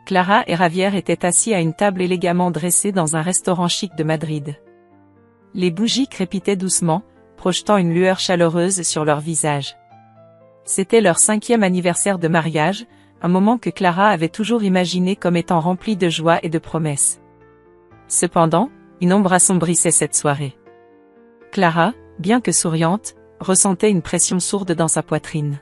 Clara et Javier étaient assis à une table élégamment dressée dans un restaurant chic de Madrid. Les bougies crépitaient doucement, projetant une lueur chaleureuse sur leurs visages. C'était leur 5e anniversaire de mariage, un moment que Clara avait toujours imaginé comme étant rempli de joie et de promesses. Cependant, une ombre assombrissait cette soirée. Clara, bien que souriante, ressentait une pression sourde dans sa poitrine.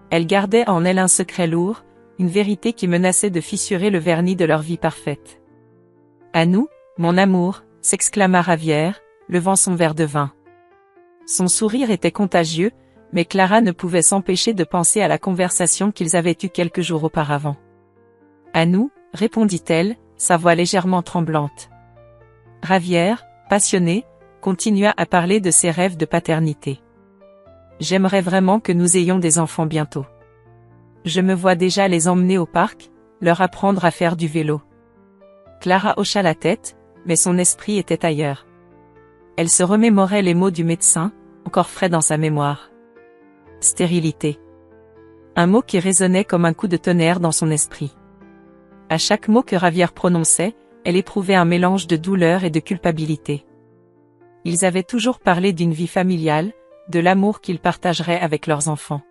Elle gardait en elle un secret lourd, une vérité qui menaçait de fissurer le vernis de leur vie parfaite. « À nous, mon amour !» s'exclama Javier, levant son verre de vin. Son sourire était contagieux, mais Clara ne pouvait s'empêcher de penser à la conversation qu'ils avaient eue quelques jours auparavant. « À nous !» répondit-elle, sa voix légèrement tremblante. Javier, passionné, continua à parler de ses rêves de paternité. « J'aimerais vraiment que nous ayons des enfants bientôt. Je me vois déjà les emmener au parc, leur apprendre à faire du vélo. » Clara hocha la tête, mais son esprit était ailleurs. Elle se remémorait les mots du médecin, encore frais dans sa mémoire. Stérilité. Un mot qui résonnait comme un coup de tonnerre dans son esprit. À chaque mot que Javier prononçait, elle éprouvait un mélange de douleur et de culpabilité. Ils avaient toujours parlé d'une vie familiale, de l'amour qu'ils partageraient avec leurs enfants.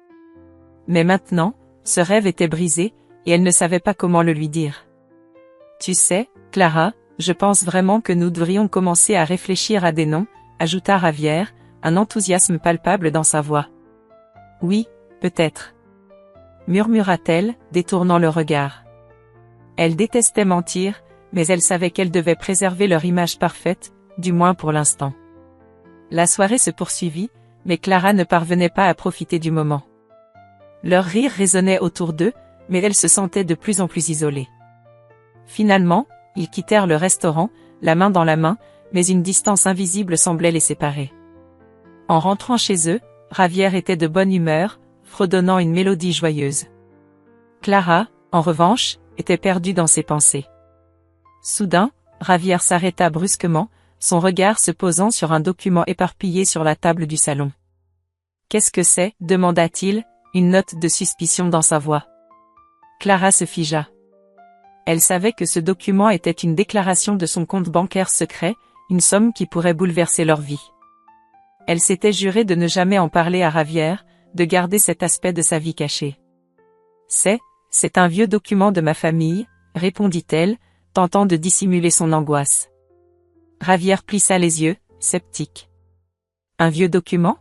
Mais maintenant, ce rêve était brisé, et elle ne savait pas comment le lui dire. « Tu sais, Clara, je pense vraiment que nous devrions commencer à réfléchir à des noms, » ajouta Javier, un enthousiasme palpable dans sa voix. « Oui, peut-être. » murmura-t-elle, détournant le regard. Elle détestait mentir, mais elle savait qu'elle devait préserver leur image parfaite, du moins pour l'instant. La soirée se poursuivit, mais Clara ne parvenait pas à profiter du moment. Leur rire résonnait autour d'eux, mais elle se sentait de plus en plus isolée. Finalement, ils quittèrent le restaurant, la main dans la main, mais une distance invisible semblait les séparer. En rentrant chez eux, Javier était de bonne humeur, fredonnant une mélodie joyeuse. Clara, en revanche, était perdue dans ses pensées. Soudain, Javier s'arrêta brusquement, son regard se posant sur un document éparpillé sur la table du salon. « Qu'est-ce que c'est » demanda-t-il, une note de suspicion dans sa voix. Clara se figea. Elle savait que ce document était une déclaration de son compte bancaire secret, une somme qui pourrait bouleverser leur vie. Elle s'était jurée de ne jamais en parler à Javier, de garder cet aspect de sa vie caché. « C'est un vieux document de ma famille », répondit-elle, tentant de dissimuler son angoisse. Javier plissa les yeux, sceptique. « Un vieux document ?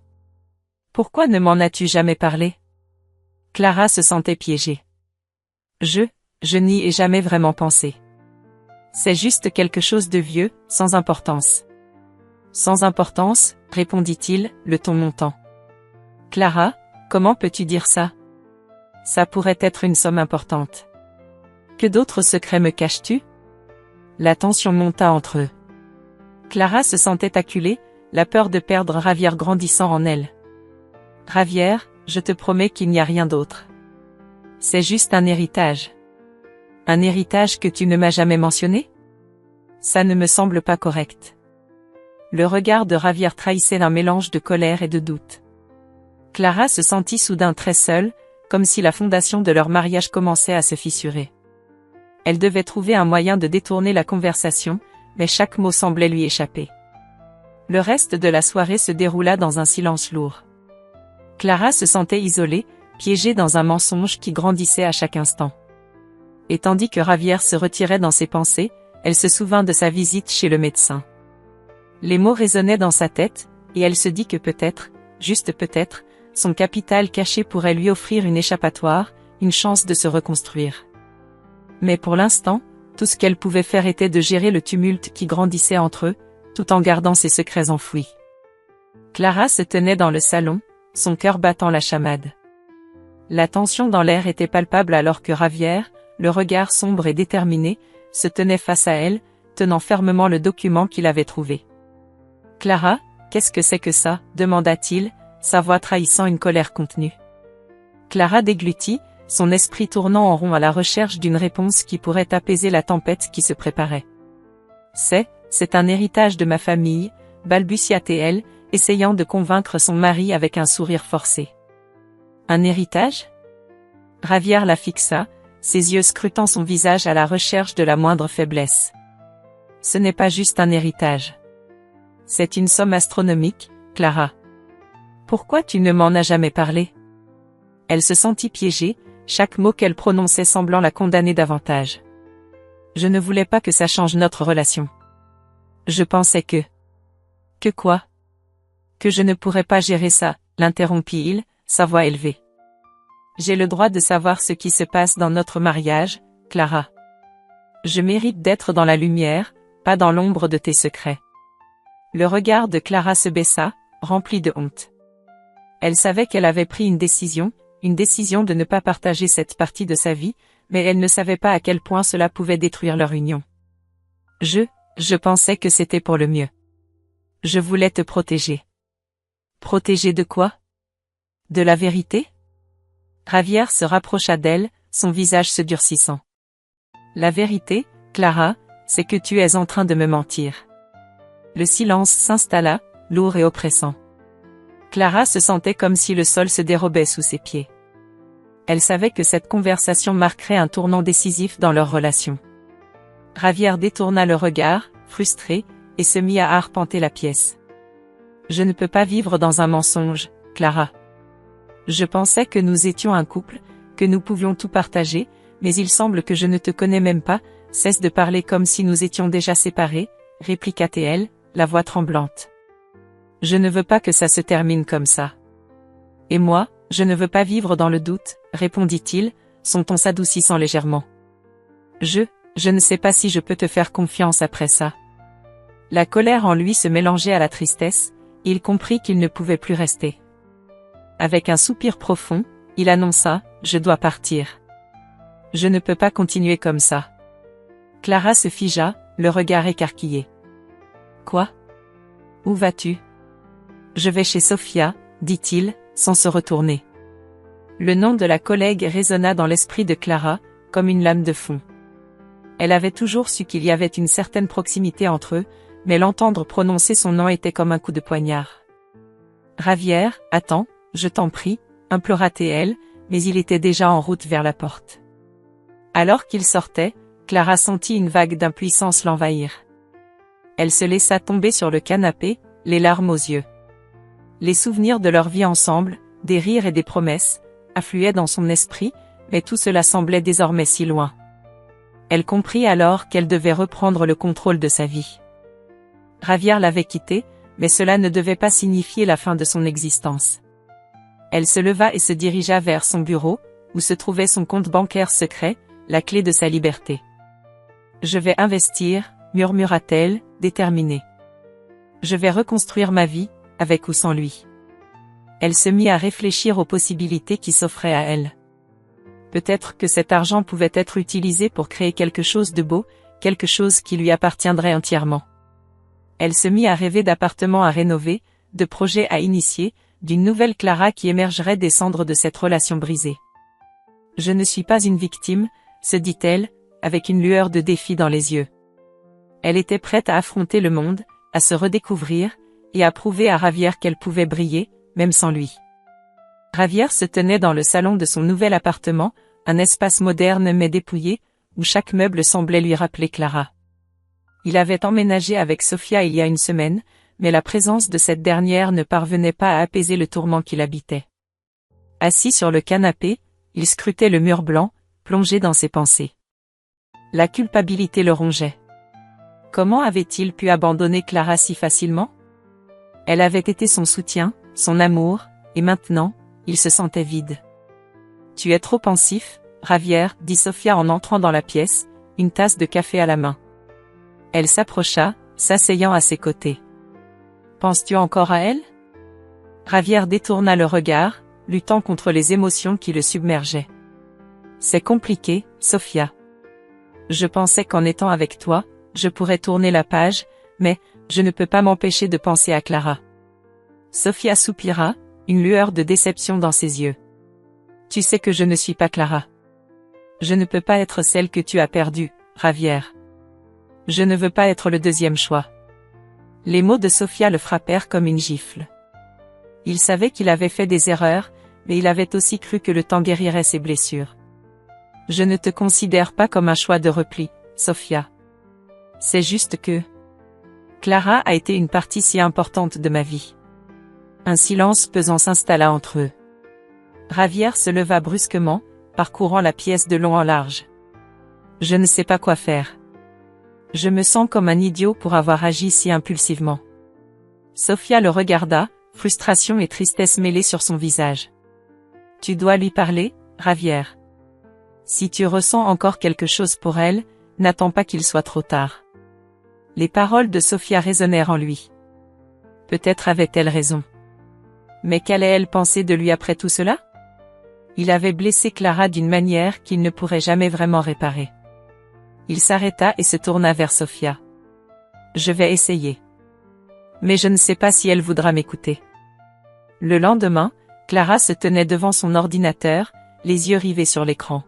Pourquoi ne m'en as-tu jamais parlé ?» Clara se sentait piégée. « Je n'y ai jamais vraiment pensé. C'est juste quelque chose de vieux, sans importance. »« Sans importance ?» répondit-il, le ton montant. « Clara, comment peux-tu dire ça ? Ça pourrait être une somme importante. Que d'autres secrets me caches-tu ?» La tension monta entre eux. Clara se sentait acculée, la peur de perdre Javier grandissant en elle. « Javier, je te promets qu'il n'y a rien d'autre. C'est juste un héritage. » « Un héritage que tu ne m'as jamais mentionné ? Ça ne me semble pas correct. » Le regard de Javier trahissait un mélange de colère et de doute. Clara se sentit soudain très seule, comme si la fondation de leur mariage commençait à se fissurer. Elle devait trouver un moyen de détourner la conversation, mais chaque mot semblait lui échapper. Le reste de la soirée se déroula dans un silence lourd. Clara se sentait isolée, piégée dans un mensonge qui grandissait à chaque instant. Et tandis que Javier se retirait dans ses pensées, elle se souvint de sa visite chez le médecin. Les mots résonnaient dans sa tête, et elle se dit que peut-être, juste peut-être, son capital caché pourrait lui offrir une échappatoire, une chance de se reconstruire. Mais pour l'instant, tout ce qu'elle pouvait faire était de gérer le tumulte qui grandissait entre eux, tout en gardant ses secrets enfouis. Clara se tenait dans le salon, son cœur battant la chamade. La tension dans l'air était palpable alors que Javier, le regard sombre et déterminé, se tenait face à elle, tenant fermement le document qu'il avait trouvé. « Clara, qu'est-ce que c'est que ça ?» demanda-t-il, sa voix trahissant une colère contenue. Clara déglutit, son esprit tournant en rond à la recherche d'une réponse qui pourrait apaiser la tempête qui se préparait. « C'est un héritage de ma famille », balbutia-t-elle, essayant de convaincre son mari avec un sourire forcé. « Un héritage ?» Javier la fixa, ses yeux scrutant son visage à la recherche de la moindre faiblesse. Ce n'est pas juste un héritage. C'est une somme astronomique, Clara. Pourquoi tu ne m'en as jamais parlé? Elle se sentit piégée, chaque mot qu'elle prononçait semblant la condamner davantage. Je ne voulais pas que ça change notre relation. Je pensais que... Que quoi? Que je ne pourrais pas gérer ça, l'interrompit-il, sa voix élevée. J'ai le droit de savoir ce qui se passe dans notre mariage, Clara. Je mérite d'être dans la lumière, pas dans l'ombre de tes secrets. Le regard de Clara se baissa, rempli de honte. Elle savait qu'elle avait pris une décision de ne pas partager cette partie de sa vie, mais elle ne savait pas à quel point cela pouvait détruire leur union. Je pensais que c'était pour le mieux. Je voulais te protéger. Protéger de quoi? De la vérité? Javier se rapprocha d'elle, son visage se durcissant. La vérité, Clara, c'est que tu es en train de me mentir. Le silence s'installa, lourd et oppressant. Clara se sentait comme si le sol se dérobait sous ses pieds. Elle savait que cette conversation marquerait un tournant décisif dans leur relation. Javier détourna le regard, frustré, et se mit à arpenter la pièce. Je ne peux pas vivre dans un mensonge, Clara. Je pensais que nous étions un couple, que nous pouvions tout partager, mais il semble que je ne te connais même pas, cesse de parler comme si nous étions déjà séparés, répliqua-t-elle, la voix tremblante. Je ne veux pas que ça se termine comme ça. Et moi, je ne veux pas vivre dans le doute, répondit-il, son ton s'adoucissant légèrement. Je ne sais pas si je peux te faire confiance après ça. La colère en lui se mélangeait à la tristesse, et il comprit qu'il ne pouvait plus rester. Avec un soupir profond, il annonça, je dois partir. Je ne peux pas continuer comme ça. Clara se figea, le regard écarquillé. Quoi? Où vas-tu? Je vais chez Sofia, dit-il, sans se retourner. Le nom de la collègue résonna dans l'esprit de Clara, comme une lame de fond. Elle avait toujours su qu'il y avait une certaine proximité entre eux, mais l'entendre prononcer son nom était comme un coup de poignard. Javier, attends, je t'en prie, implora-t-elle, mais il était déjà en route vers la porte. Alors qu'il sortait, Clara sentit une vague d'impuissance l'envahir. Elle se laissa tomber sur le canapé, les larmes aux yeux. Les souvenirs de leur vie ensemble, des rires et des promesses, affluaient dans son esprit, mais tout cela semblait désormais si loin. Elle comprit alors qu'elle devait reprendre le contrôle de sa vie. Javier l'avait quittée, mais cela ne devait pas signifier la fin de son existence. Elle se leva et se dirigea vers son bureau, où se trouvait son compte bancaire secret, la clé de sa liberté. « Je vais investir », murmura-t-elle, déterminée. « Je vais reconstruire ma vie, avec ou sans lui. » Elle se mit à réfléchir aux possibilités qui s'offraient à elle. Peut-être que cet argent pouvait être utilisé pour créer quelque chose de beau, quelque chose qui lui appartiendrait entièrement. Elle se mit à rêver d'appartements à rénover, de projets à initier, d'une nouvelle Clara qui émergerait des cendres de cette relation brisée. « Je ne suis pas une victime », se dit-elle, avec une lueur de défi dans les yeux. Elle était prête à affronter le monde, à se redécouvrir, et à prouver à Javier qu'elle pouvait briller, même sans lui. Javier se tenait dans le salon de son nouvel appartement, un espace moderne mais dépouillé, où chaque meuble semblait lui rappeler Clara. Il avait emménagé avec Sofia il y a une semaine, mais la présence de cette dernière ne parvenait pas à apaiser le tourment qui l'habitait. Assis sur le canapé, il scrutait le mur blanc, plongé dans ses pensées. La culpabilité le rongeait. Comment avait-il pu abandonner Clara si facilement? Elle avait été son soutien, son amour, et maintenant, il se sentait vide. « Tu es trop pensif, Javier, » dit Sofia en entrant dans la pièce, une tasse de café à la main. Elle s'approcha, s'asseyant à ses côtés. « Penses-tu encore à elle ?» Javier détourna le regard, luttant contre les émotions qui le submergeaient. « C'est compliqué, Sofia. Je pensais qu'en étant avec toi, je pourrais tourner la page, mais je ne peux pas m'empêcher de penser à Clara. » Sofia soupira, une lueur de déception dans ses yeux. « Tu sais que je ne suis pas Clara. Je ne peux pas être celle que tu as perdue, Javier. Je ne veux pas être le deuxième choix. » Les mots de Sofia le frappèrent comme une gifle. Il savait qu'il avait fait des erreurs, mais il avait aussi cru que le temps guérirait ses blessures. Je ne te considère pas comme un choix de repli, Sofia. C'est juste que Clara a été une partie si importante de ma vie. Un silence pesant s'installa entre eux. Javier se leva brusquement, parcourant la pièce de long en large. Je ne sais pas quoi faire. Je me sens comme un idiot pour avoir agi si impulsivement. Sofia le regarda, frustration et tristesse mêlées sur son visage. Tu dois lui parler, Javier. Si tu ressens encore quelque chose pour elle, n'attends pas qu'il soit trop tard. Les paroles de Sofia résonnèrent en lui. Peut-être avait-elle raison. Mais qu'allait-elle penser de lui après tout cela? Il avait blessé Clara d'une manière qu'il ne pourrait jamais vraiment réparer. Il s'arrêta et se tourna vers Sofia. Je vais essayer. Mais je ne sais pas si elle voudra m'écouter. Le lendemain, Clara se tenait devant son ordinateur, les yeux rivés sur l'écran.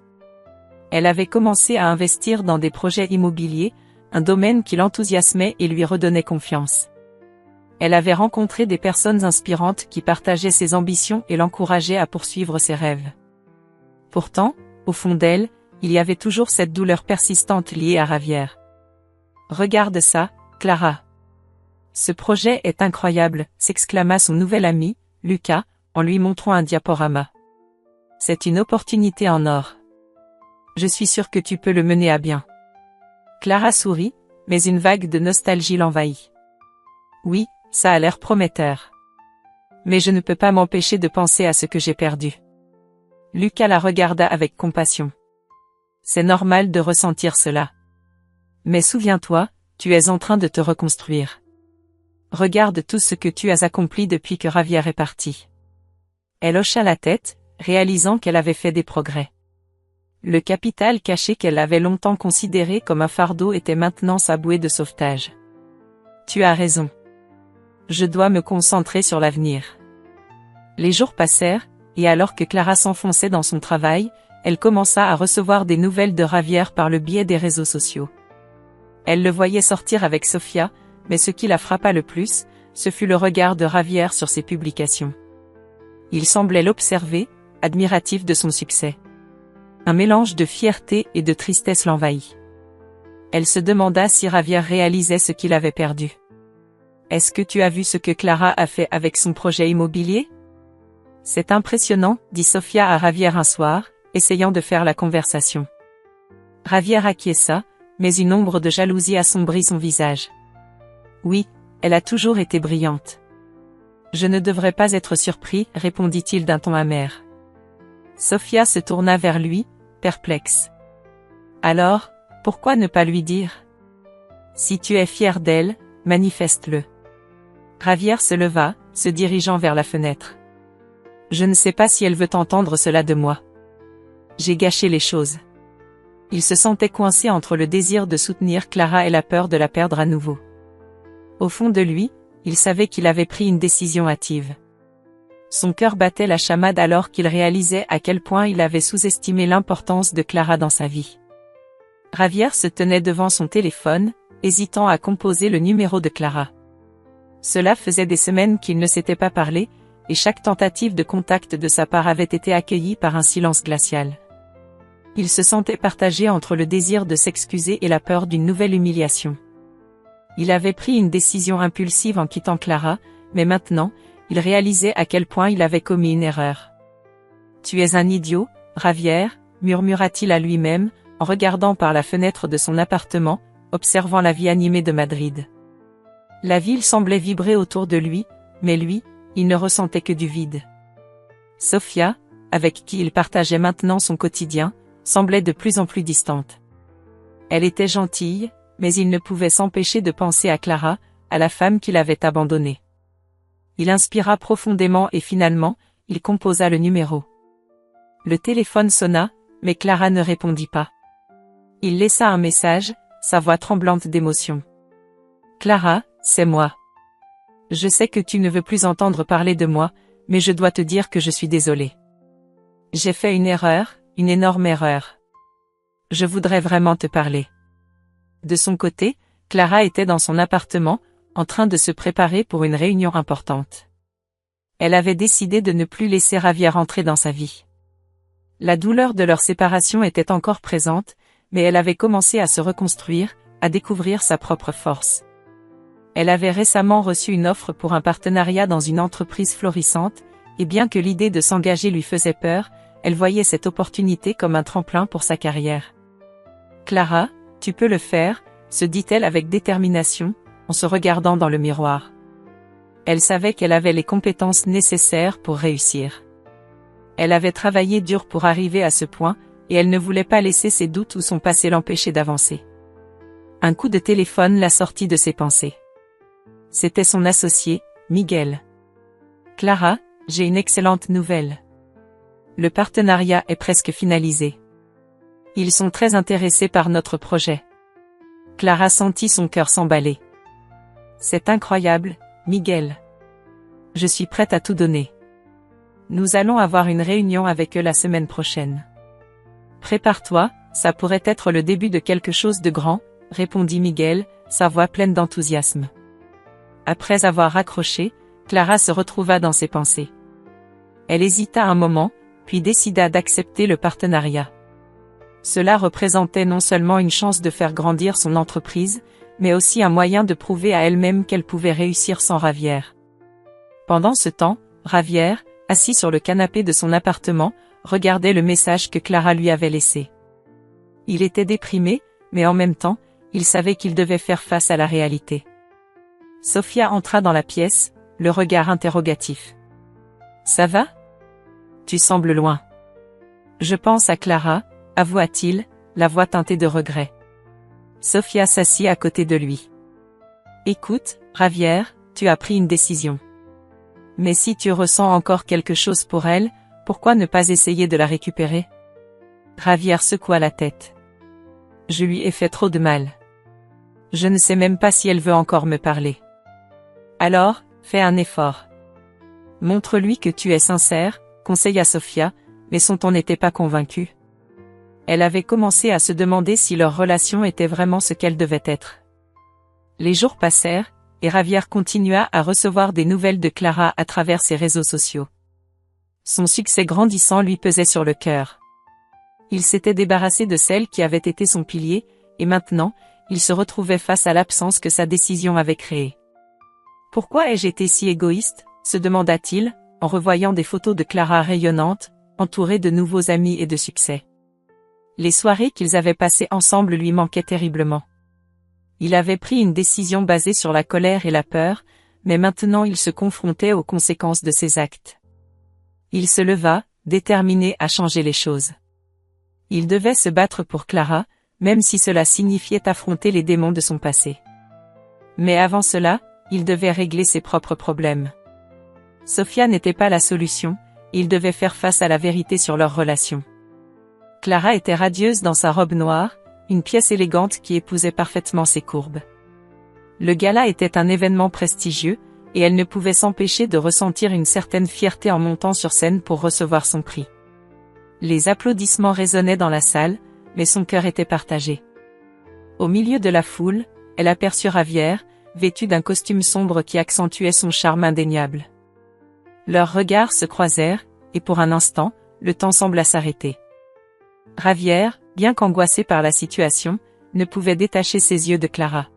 Elle avait commencé à investir dans des projets immobiliers, un domaine qui l'enthousiasmait et lui redonnait confiance. Elle avait rencontré des personnes inspirantes qui partageaient ses ambitions et l'encourageaient à poursuivre ses rêves. Pourtant, au fond d'elle, il y avait toujours cette douleur persistante liée à Javier. Regarde ça, Clara. Ce projet est incroyable, s'exclama son nouvel ami, Lucas, en lui montrant un diaporama. C'est une opportunité en or. Je suis sûre que tu peux le mener à bien. Clara sourit, mais une vague de nostalgie l'envahit. Oui, ça a l'air prometteur. Mais je ne peux pas m'empêcher de penser à ce que j'ai perdu. Lucas la regarda avec compassion. C'est normal de ressentir cela. Mais souviens-toi, tu es en train de te reconstruire. Regarde tout ce que tu as accompli depuis que Javier est parti. Elle hocha la tête, réalisant qu'elle avait fait des progrès. Le capital caché qu'elle avait longtemps considéré comme un fardeau était maintenant sa bouée de sauvetage. Tu as raison. Je dois me concentrer sur l'avenir. Les jours passèrent, et alors que Clara s'enfonçait dans son travail, elle commença à recevoir des nouvelles de Javier par le biais des réseaux sociaux. Elle le voyait sortir avec Sofia, mais ce qui la frappa le plus, ce fut le regard de Javier sur ses publications. Il semblait l'observer, admiratif de son succès. Un mélange de fierté et de tristesse l'envahit. Elle se demanda si Javier réalisait ce qu'il avait perdu. Est-ce que tu as vu ce que Clara a fait avec son projet immobilier? C'est impressionnant, dit Sofia à Javier un soir, essayant de faire la conversation. Javier acquiesça, mais une ombre de jalousie assombrit son visage. Oui, elle a toujours été brillante. Je ne devrais pas être surpris, répondit-il d'un ton amer. Sofia se tourna vers lui, perplexe. Alors, pourquoi ne pas lui dire? Si tu es fier d'elle, manifeste-le. Javier se leva, se dirigeant vers la fenêtre. Je ne sais pas si elle veut entendre cela de moi. J'ai gâché les choses. Il se sentait coincé entre le désir de soutenir Clara et la peur de la perdre à nouveau. Au fond de lui, il savait qu'il avait pris une décision hâtive. Son cœur battait la chamade alors qu'il réalisait à quel point il avait sous-estimé l'importance de Clara dans sa vie. Javier se tenait devant son téléphone, hésitant à composer le numéro de Clara. Cela faisait des semaines qu'ils ne s'étaient pas parlé, et chaque tentative de contact de sa part avait été accueillie par un silence glacial. Il se sentait partagé entre le désir de s'excuser et la peur d'une nouvelle humiliation. Il avait pris une décision impulsive en quittant Clara, mais maintenant, il réalisait à quel point il avait commis une erreur. « Tu es un idiot, Javier », murmura-t-il à lui-même, en regardant par la fenêtre de son appartement, observant la vie animée de Madrid. La ville semblait vibrer autour de lui, mais lui, il ne ressentait que du vide. Sofia, avec qui il partageait maintenant son quotidien, semblait de plus en plus distante. Elle était gentille, mais il ne pouvait s'empêcher de penser à Clara, à la femme qu'il avait abandonnée. Il inspira profondément et finalement, il composa le numéro. Le téléphone sonna, mais Clara ne répondit pas. Il laissa un message, sa voix tremblante d'émotion. « Clara, c'est moi. Je sais que tu ne veux plus entendre parler de moi, mais je dois te dire que je suis désolé. J'ai fait une erreur, une énorme erreur. Je voudrais vraiment te parler. » De son côté, Clara était dans son appartement, en train de se préparer pour une réunion importante. Elle avait décidé de ne plus laisser Javier entrer dans sa vie. La douleur de leur séparation était encore présente, mais elle avait commencé à se reconstruire, à découvrir sa propre force. Elle avait récemment reçu une offre pour un partenariat dans une entreprise florissante, et bien que l'idée de s'engager lui faisait peur, elle voyait cette opportunité comme un tremplin pour sa carrière. « Clara, tu peux le faire », se dit-elle avec détermination, en se regardant dans le miroir. Elle savait qu'elle avait les compétences nécessaires pour réussir. Elle avait travaillé dur pour arriver à ce point, et elle ne voulait pas laisser ses doutes ou son passé l'empêcher d'avancer. Un coup de téléphone la sortit de ses pensées. C'était son associé, Miguel. « Clara, j'ai une excellente nouvelle. Le partenariat est presque finalisé. Ils sont très intéressés par notre projet. » Clara sentit son cœur s'emballer. « C'est incroyable, Miguel. Je suis prête à tout donner. Nous allons avoir une réunion avec eux la semaine prochaine. Prépare-toi, ça pourrait être le début de quelque chose de grand, répondit Miguel, sa voix pleine d'enthousiasme. Après avoir raccroché, Clara se retrouva dans ses pensées. Elle hésita un moment, puis décida d'accepter le partenariat. Cela représentait non seulement une chance de faire grandir son entreprise, mais aussi un moyen de prouver à elle-même qu'elle pouvait réussir sans Javier. Pendant ce temps, Javier, assis sur le canapé de son appartement, regardait le message que Clara lui avait laissé. Il était déprimé, mais en même temps, il savait qu'il devait faire face à la réalité. Sofia entra dans la pièce, le regard interrogatif. « Ça va ? Tu sembles loin. »« Je pense à Clara, » avoua-t-il, la voix teintée de regret. Sofia s'assit à côté de lui. « Écoute, Javier, tu as pris une décision. Mais si tu ressens encore quelque chose pour elle, pourquoi ne pas essayer de la récupérer ?» Javier secoua la tête. « Je lui ai fait trop de mal. Je ne sais même pas si elle veut encore me parler. Alors, fais un effort. Montre-lui que tu es sincère, » conseilla Sofia, mais son ton n'était pas convaincu. Elle avait commencé à se demander si leur relation était vraiment ce qu'elle devait être. Les jours passèrent, et Javier continua à recevoir des nouvelles de Clara à travers ses réseaux sociaux. Son succès grandissant lui pesait sur le cœur. Il s'était débarrassé de celle qui avait été son pilier, et maintenant, il se retrouvait face à l'absence que sa décision avait créée. « Pourquoi ai-je été si égoïste ?» se demanda-t-il, en revoyant des photos de Clara rayonnantes, entourée de nouveaux amis et de succès. Les soirées qu'ils avaient passées ensemble lui manquaient terriblement. Il avait pris une décision basée sur la colère et la peur, mais maintenant il se confrontait aux conséquences de ses actes. Il se leva, déterminé à changer les choses. Il devait se battre pour Clara, même si cela signifiait affronter les démons de son passé. Mais avant cela, il devait régler ses propres problèmes. Sofia n'était pas la solution, il devait faire face à la vérité sur leur relation. Clara était radieuse dans sa robe noire, une pièce élégante qui épousait parfaitement ses courbes. Le gala était un événement prestigieux, et elle ne pouvait s'empêcher de ressentir une certaine fierté en montant sur scène pour recevoir son prix. Les applaudissements résonnaient dans la salle, mais son cœur était partagé. Au milieu de la foule, elle aperçut Javier, vêtu d'un costume sombre qui accentuait son charme indéniable. Leurs regards se croisèrent, et pour un instant, le temps sembla s'arrêter. Javier, bien qu'angoissé par la situation, ne pouvait détacher ses yeux de Clara.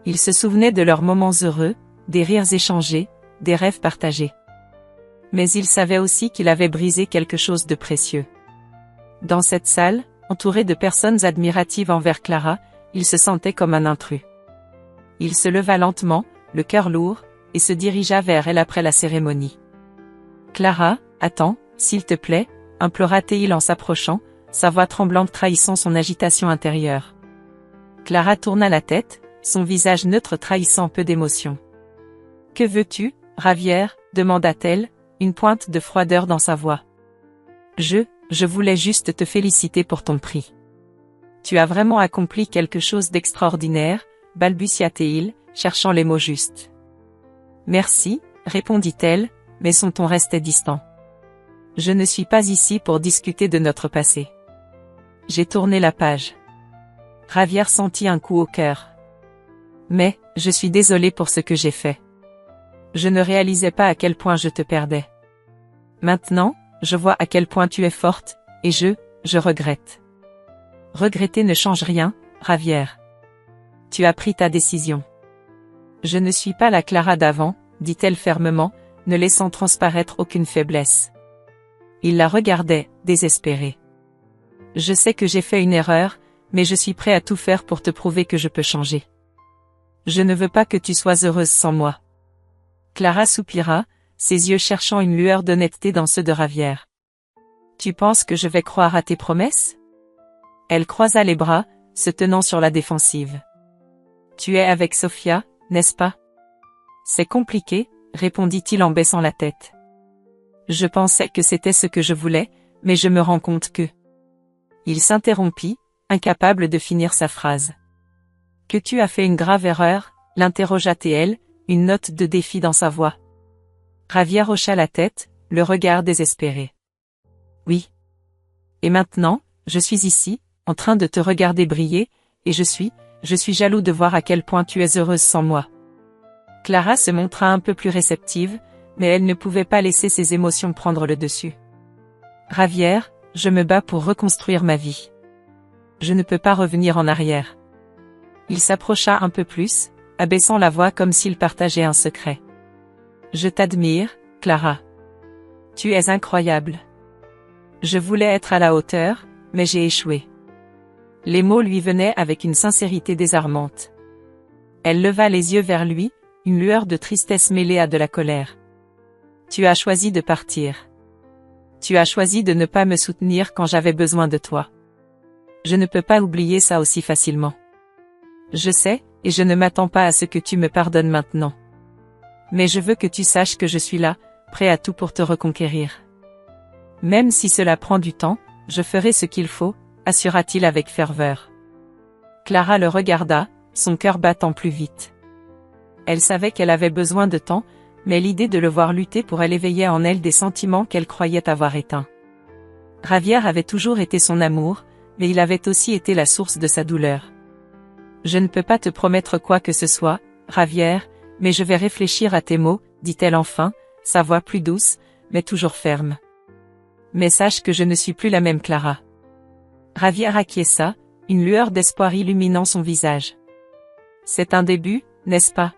Il se souvenait de leurs moments heureux, des rires échangés, des rêves partagés. Mais il savait aussi qu'il avait brisé quelque chose de précieux. Dans cette salle, entouré de personnes admiratives envers Clara, il se sentait comme un intrus. Il se leva lentement, le cœur lourd, et se dirigea vers elle après la cérémonie. « Clara, attends, s'il te plaît » implora-t-il en s'approchant, sa voix tremblante trahissant son agitation intérieure. Clara tourna la tête, son visage neutre trahissant peu d'émotion. « Que veux-tu, Javier ?» demanda-t-elle, une pointe de froideur dans sa voix. « Je voulais juste te féliciter pour ton prix. Tu as vraiment accompli quelque chose d'extraordinaire, balbutia-t-il, cherchant les mots justes. « Merci, » répondit-elle, mais son ton restait distant. « Je ne suis pas ici pour discuter de notre passé. J'ai tourné la page. » Javier sentit un coup au cœur. « Mais, je suis désolé pour ce que j'ai fait. Je ne réalisais pas à quel point je te perdais. Maintenant, je vois à quel point tu es forte, Et je regrette. Regretter ne change rien, Javier. Tu as pris ta décision. Je ne suis pas la Clara d'avant, dit-elle fermement, ne laissant transparaître aucune faiblesse. Il la regardait, désespéré. Je sais que j'ai fait une erreur, mais je suis prêt à tout faire pour te prouver que je peux changer. Je ne veux pas que tu sois heureuse sans moi. Clara soupira, ses yeux cherchant une lueur d'honnêteté dans ceux de Javier. Tu penses que je vais croire à tes promesses? Elle croisa les bras, se tenant sur la défensive. Tu es avec Sofia, n'est-ce pas? C'est compliqué, répondit-il en baissant la tête. Je pensais que c'était ce que je voulais, mais je me rends compte que... Il s'interrompit, incapable de finir sa phrase. Que tu as fait une grave erreur, l'interrogea-t-elle, une note de défi dans sa voix. Javier hocha la tête, le regard désespéré. Oui. Et maintenant, je suis ici, en train de te regarder briller, et je suis jaloux de voir à quel point tu es heureuse sans moi. Clara se montra un peu plus réceptive, mais elle ne pouvait pas laisser ses émotions prendre le dessus. Javier, je me bats pour reconstruire ma vie. Je ne peux pas revenir en arrière. Il s'approcha un peu plus, abaissant la voix comme s'il partageait un secret. Je t'admire, Clara. Tu es incroyable. Je voulais être à la hauteur, mais j'ai échoué. Les mots lui venaient avec une sincérité désarmante. Elle leva les yeux vers lui, une lueur de tristesse mêlée à de la colère. Tu as choisi de partir. Tu as choisi de ne pas me soutenir quand j'avais besoin de toi. Je ne peux pas oublier ça aussi facilement. Je sais, et je ne m'attends pas à ce que tu me pardonnes maintenant. Mais je veux que tu saches que je suis là, prêt à tout pour te reconquérir. Même si cela prend du temps, je ferai ce qu'il faut, assura-t-il avec ferveur. Clara le regarda, son cœur battant plus vite. Elle savait qu'elle avait besoin de temps, mais l'idée de le voir lutter pour elle éveillait en elle des sentiments qu'elle croyait avoir éteints. Javier avait toujours été son amour, mais il avait aussi été la source de sa douleur. Je ne peux pas te promettre quoi que ce soit, Javier, mais je vais réfléchir à tes mots, dit-elle enfin, sa voix plus douce, mais toujours ferme. Mais sache que je ne suis plus la même Clara. Javier acquiesça, une lueur d'espoir illuminant son visage. C'est un début, n'est-ce pas?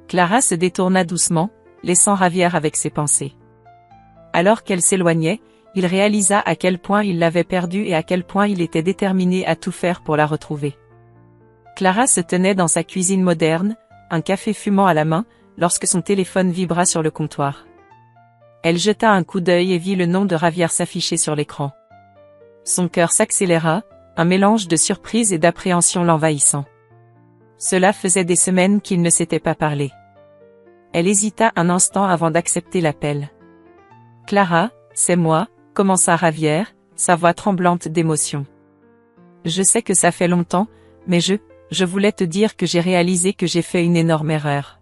Clara se détourna doucement, laissant Javier avec ses pensées. Alors qu'elle s'éloignait, il réalisa à quel point il l'avait perdue et à quel point il était déterminé à tout faire pour la retrouver. Clara se tenait dans sa cuisine moderne, un café fumant à la main, lorsque son téléphone vibra sur le comptoir. Elle jeta un coup d'œil et vit le nom de Javier s'afficher sur l'écran. Son cœur s'accéléra, un mélange de surprise et d'appréhension l'envahissant. Cela faisait des semaines qu'ils ne s'étaient pas parlé. Elle hésita un instant avant d'accepter l'appel. « Clara, c'est moi », commença Javier, sa voix tremblante d'émotion. « Je sais que ça fait longtemps, mais je voulais te dire que j'ai réalisé que j'ai fait une énorme erreur. »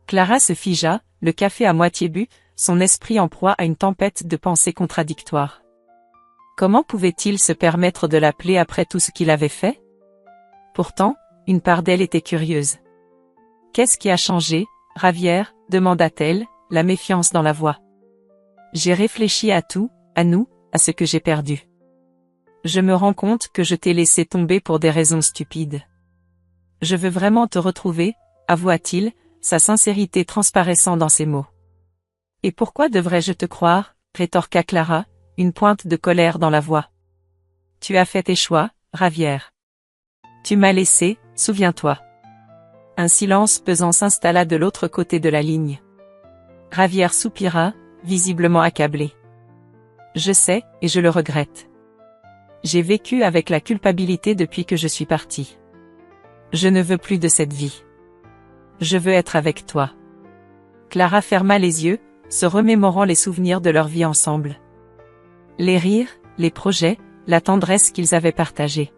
Clara se figea, le café à moitié bu, son esprit en proie à une tempête de pensées contradictoires. Comment pouvait-il se permettre de l'appeler après tout ce qu'il avait fait? Pourtant, une part d'elle était curieuse. « Qu'est-ce qui a changé, Javier ?» demanda-t-elle, la méfiance dans la voix. « J'ai réfléchi à tout, à nous, à ce que j'ai perdu. Je me rends compte que je t'ai laissé tomber pour des raisons stupides. Je veux vraiment te retrouver, avoua-t-il, sa sincérité transparaissant dans ses mots. « Et pourquoi devrais-je te croire ?» rétorqua Clara, une pointe de colère dans la voix. « Tu as fait tes choix, Javier. Tu m'as laissé, souviens-toi. » Un silence pesant s'installa de l'autre côté de la ligne. Javier soupira, visiblement accablé. « Je sais, et je le regrette. J'ai vécu avec la culpabilité depuis que je suis parti. Je ne veux plus de cette vie. Je veux être avec toi. » Clara ferma les yeux, se remémorant les souvenirs de leur vie ensemble. Les rires, les projets, la tendresse qu'ils avaient partagée.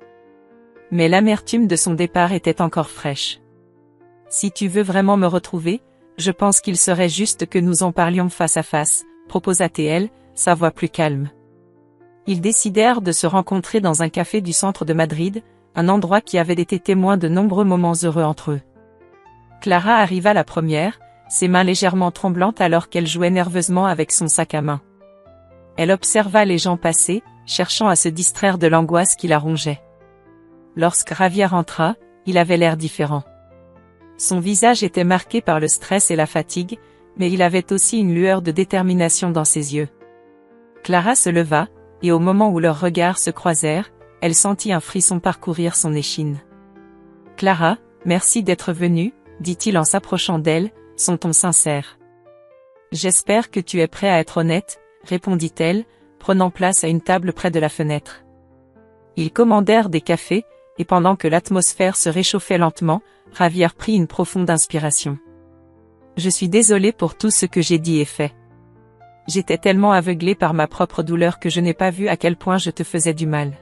Mais l'amertume de son départ était encore fraîche. « Si tu veux vraiment me retrouver, je pense qu'il serait juste que nous en parlions face à face, » proposa-t-elle, sa voix plus calme. Ils décidèrent de se rencontrer dans un café du centre de Madrid, un endroit qui avait été témoin de nombreux moments heureux entre eux. Clara arriva la première, ses mains légèrement tremblantes alors qu'elle jouait nerveusement avec son sac à main. Elle observa les gens passer, cherchant à se distraire de l'angoisse qui la rongeait. Lorsque Javier entra, il avait l'air différent. Son visage était marqué par le stress et la fatigue, mais il avait aussi une lueur de détermination dans ses yeux. Clara se leva, et au moment où leurs regards se croisèrent, elle sentit un frisson parcourir son échine. « Clara, merci d'être venue, dit-il en s'approchant d'elle, son ton sincère. « J'espère que tu es prêt à être honnête, répondit-elle, prenant place à une table près de la fenêtre. Ils commandèrent des cafés, et pendant que l'atmosphère se réchauffait lentement, Javier prit une profonde inspiration. « Je suis désolé pour tout ce que j'ai dit et fait. J'étais tellement aveuglé par ma propre douleur que je n'ai pas vu à quel point je te faisais du mal.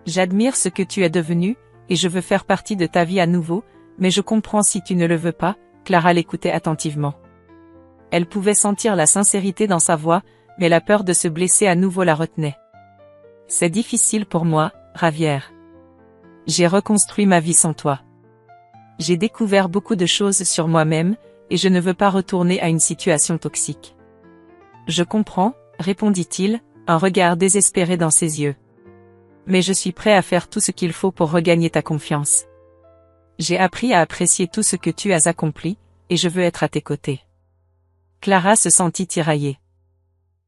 J'admire ce que tu es devenu, et je veux faire partie de ta vie à nouveau, mais je comprends si tu ne le veux pas. » Clara l'écoutait attentivement. Elle pouvait sentir la sincérité dans sa voix, mais la peur de se blesser à nouveau la retenait. « C'est difficile pour moi, Javier. J'ai reconstruit ma vie sans toi. J'ai découvert beaucoup de choses sur moi-même, et je ne veux pas retourner à une situation toxique. » « Je comprends, » répondit-il, un regard désespéré dans ses yeux. « Mais je suis prêt à faire tout ce qu'il faut pour regagner ta confiance. J'ai appris à apprécier tout ce que tu as accompli, et je veux être à tes côtés. » Clara se sentit tiraillée.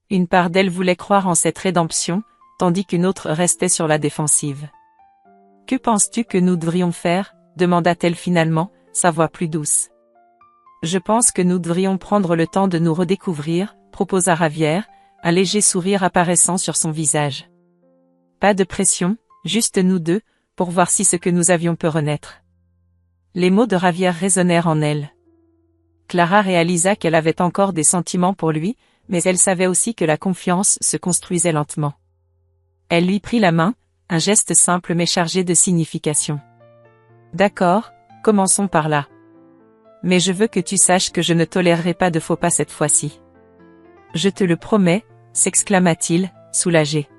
Une part d'elle voulait croire en cette rédemption, tandis qu'une autre restait sur la défensive. « Que penses-tu que nous devrions faire ?» demanda-t-elle finalement, sa voix plus douce. « Je pense que nous devrions prendre le temps de nous redécouvrir, » proposa Javier, un léger sourire apparaissant sur son visage. « Pas de pression, juste nous deux, pour voir si ce que nous avions peut renaître. » Les mots de Javier résonnèrent en elle. Clara réalisa qu'elle avait encore des sentiments pour lui, mais elle savait aussi que la confiance se construisait lentement. Elle lui prit la main, un geste simple mais chargé de signification. « D'accord, commençons par là. Mais je veux que tu saches que je ne tolérerai pas de faux pas cette fois-ci. »« Je te le promets, » s'exclama-t-il, soulagé.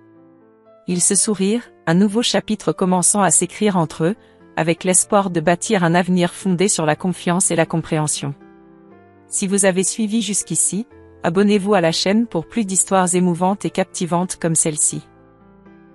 Ils se sourirent, un nouveau chapitre commençant à s'écrire entre eux, avec l'espoir de bâtir un avenir fondé sur la confiance et la compréhension. Si vous avez suivi jusqu'ici, abonnez-vous à la chaîne pour plus d'histoires émouvantes et captivantes comme celle-ci.